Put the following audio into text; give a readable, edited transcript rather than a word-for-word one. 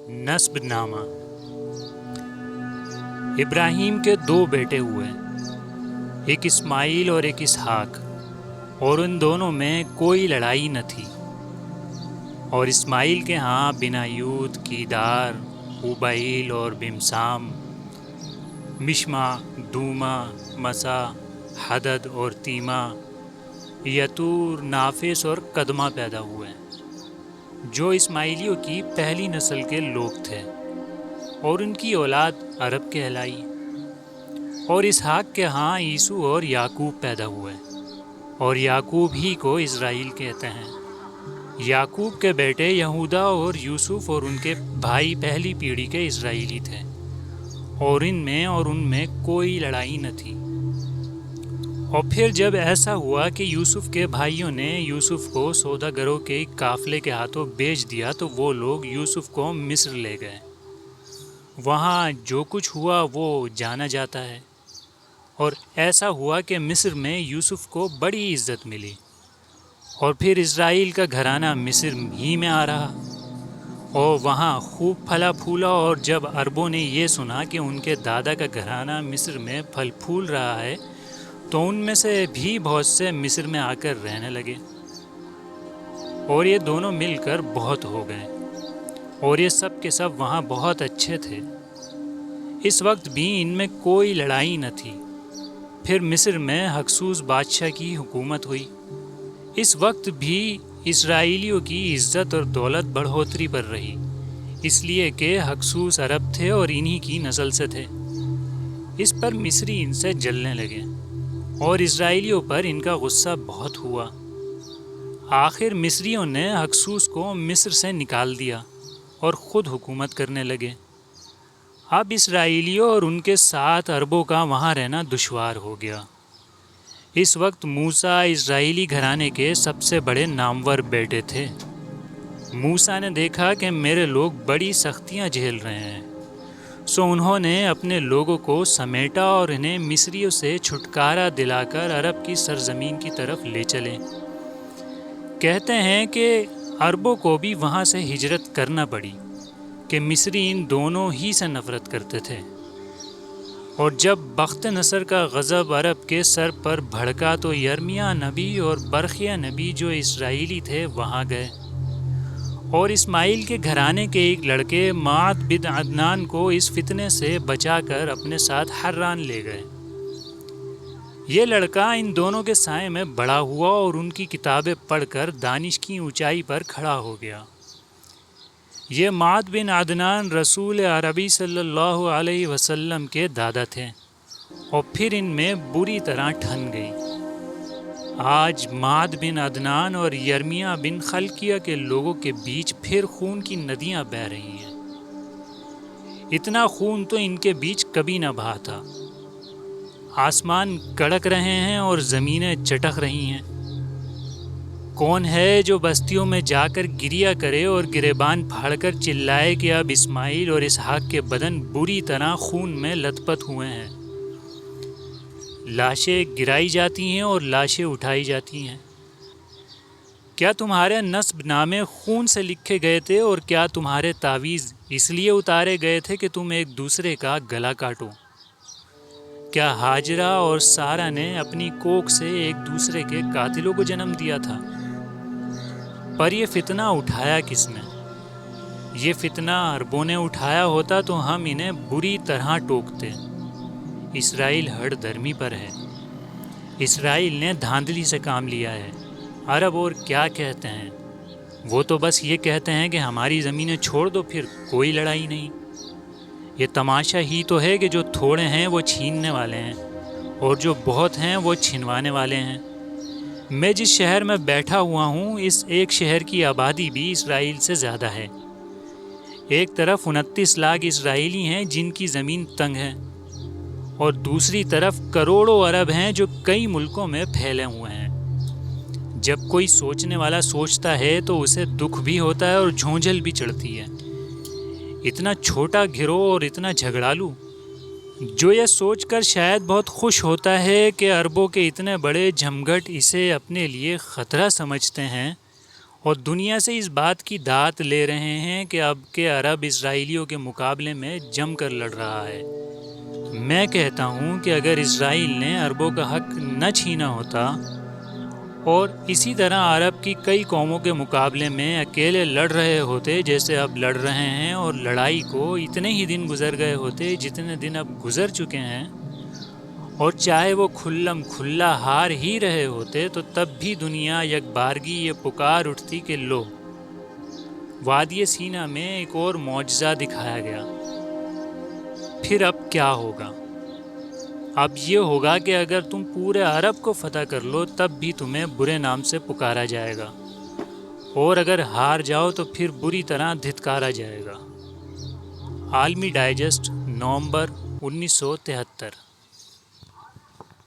नस्ब नामा। इब्राहीम के दो बेटे हुए, एक इस्माइल और एक इसहाक, और उन दोनों में कोई लड़ाई न थी। और इस्माइल के यहाँ बिनायूत, कीदार, उबाइल और बिमसाम, मिश्मा, दूमा, मसा, हदद और तीमा, यतूर, नाफिस और कदमा पैदा हुए, जो इस्माइलियों की पहली नस्ल के लोग थे, और उनकी औलाद अरब कहलाई। और इसहाक के यहाँ ईसू और याकूब पैदा हुए, और याकूब ही को इज़राइल कहते हैं। याकूब के बेटे यहूदा और यूसुफ और उनके भाई पहली पीढ़ी के इज़राइली थे, और इनमें और उनमें कोई लड़ाई न थी। और फिर जब ऐसा हुआ कि यूसुफ के भाइयों ने यूसुफ को सौदागरों के काफ़िले के हाथों बेच दिया, तो वो लोग यूसुफ को मिस्र ले गए। वहाँ जो कुछ हुआ वो जाना जाता है। और ऐसा हुआ कि मिस्र में यूसुफ को बड़ी इज़्ज़त मिली, और फिर इज़राइल का घराना मिस्र ही में आ रहा, और वहाँ खूब फला फूला। और जब अरबों ने ये सुना कि उनके दादा का घराना मिस्र में फल फूल रहा है, तो उनमें से भी बहुत से मिस्र में आकर रहने लगे, और ये दोनों मिलकर बहुत हो गए, और ये सब के सब वहाँ बहुत अच्छे थे। इस वक्त भी इनमें कोई लड़ाई न थी। फिर मिस्र में हकसूस बादशाह की हुकूमत हुई। इस वक्त भी इस्राएलियों की इज़्ज़त और दौलत बढ़ोतरी पर रही, इसलिए कि हकसूस अरब थे और इन्हीं की नस्ल से थे। इस पर मिस्री इनसे जलने लगे, और इज़राइलियों पर इनका गुस्सा बहुत हुआ। आखिर मिस्रियों ने हकसूस को मिस्र से निकाल दिया और ख़ुद हुकूमत करने लगे। अब इस्राएलियों और उनके साथ अरबों का वहाँ रहना दुश्वार हो गया। इस वक्त मूसा इज़राइली घराने के सबसे बड़े नामवर बेटे थे। मूसा ने देखा कि मेरे लोग बड़ी सख्तियाँ झेल रहे हैं, सो उन्होंने अपने लोगों को समेटा और इन्हें मिस्रियों से छुटकारा दिलाकर अरब की सरजमीन की तरफ ले चले। कहते हैं कि अरबों को भी वहाँ से हिजरत करना पड़ी कि मिस्री इन दोनों ही से नफ़रत करते थे। और जब बख्त नसर का गज़ब अरब के सर पर भड़का, तो यर्मिया नबी और बरखिया नबी जो इस्राएली थे वहाँ गए, और इस्माइल के घराने के एक लड़के माद बिन अदनान को इस फितने से बचाकर अपने साथ हर्रान ले गए। ये लड़का इन दोनों के साए में बड़ा हुआ और उनकी किताबें पढ़कर दानिश की ऊंचाई पर खड़ा हो गया। ये माद बिन अदनान रसूल अरबी सल्लल्लाहु अलैहि वसल्लम के दादा थे, और फिर इनमें बुरी तरह ठन गई। आज माद बिन अदनान और यर्मिया बिन खलकिया के लोगों के बीच फिर खून की नदियां बह रही हैं। इतना खून तो इनके बीच कभी न बहा था। आसमान कड़क रहे हैं और ज़मीनें चटक रही हैं। कौन है जो बस्तियों में जाकर गिरिया करे और गिरेबान फाड़कर चिल्लाए कि अब इस्माइल और इसहाक के बदन बुरी तरह खून में लथपथ हुए हैं। लाशें गिराई जाती हैं और लाशें उठाई जाती हैं। क्या तुम्हारे नस्ब नामे खून से लिखे गए थे, और क्या तुम्हारे तावीज़ इसलिए उतारे गए थे कि तुम एक दूसरे का गला काटो? क्या हाजरा और सारा ने अपनी कोख से एक दूसरे के कातिलों को जन्म दिया था? पर यह फितना उठाया किसने? ये फितना अरबों ने उठाया होता तो हम इन्हें बुरी तरह टोकते। इस्राइल हड़ धर्मी पर है। इस्राइल ने धांधली से काम लिया है। अरब और क्या कहते हैं? वो तो बस ये कहते हैं कि हमारी ज़मीनें छोड़ दो, फिर कोई लड़ाई नहीं। ये तमाशा ही तो है कि जो थोड़े हैं वो छीनने वाले हैं, और जो बहुत हैं वो छिनवाने वाले हैं। मैं जिस शहर में बैठा हुआ हूँ, इस एक शहर की आबादी भी इस्राइल से ज़्यादा है। एक तरफ 29 लाख इस्राइली हैं जिनकी ज़मीन तंग है, और दूसरी तरफ करोड़ों अरब हैं जो कई मुल्कों में फैले हुए हैं। जब कोई सोचने वाला सोचता है तो उसे दुख भी होता है और झोंझल भी चढ़ती है। इतना छोटा गिरोह और इतना झगड़ालू, जो ये सोचकर शायद बहुत खुश होता है कि अरबों के इतने बड़े झमघट इसे अपने लिए ख़तरा समझते हैं, اور دنیا سے اس بات کی داد لے رہے ہیں کہ اب کے عرب اسرائیلیوں کے مقابلے میں جم کر لڑ رہا ہے۔ میں کہتا ہوں کہ اگر اسرائیل نے عربوں کا حق نہ چھینا ہوتا اور اسی طرح عرب کی کئی قوموں کے مقابلے میں اکیلے لڑ رہے ہوتے جیسے اب لڑ رہے ہیں، اور لڑائی کو اتنے ہی دن گزر گئے ہوتے جتنے دن اب گزر چکے ہیں، اور چاہے وہ کھلم کھلا ہار ہی رہے ہوتے، تو تب بھی دنیا یکبارگی یہ پکار اٹھتی کہ لو، وادی سینا میں ایک اور معجزہ دکھایا گیا۔ پھر اب کیا ہوگا؟ اب یہ ہوگا کہ اگر تم پورے عرب کو فتح کر لو تب بھی تمہیں برے نام سے پکارا جائے گا، اور اگر ہار جاؤ تو پھر بری طرح دھتکارا جائے گا۔ عالمی ڈائجسٹ، نومبر 1973۔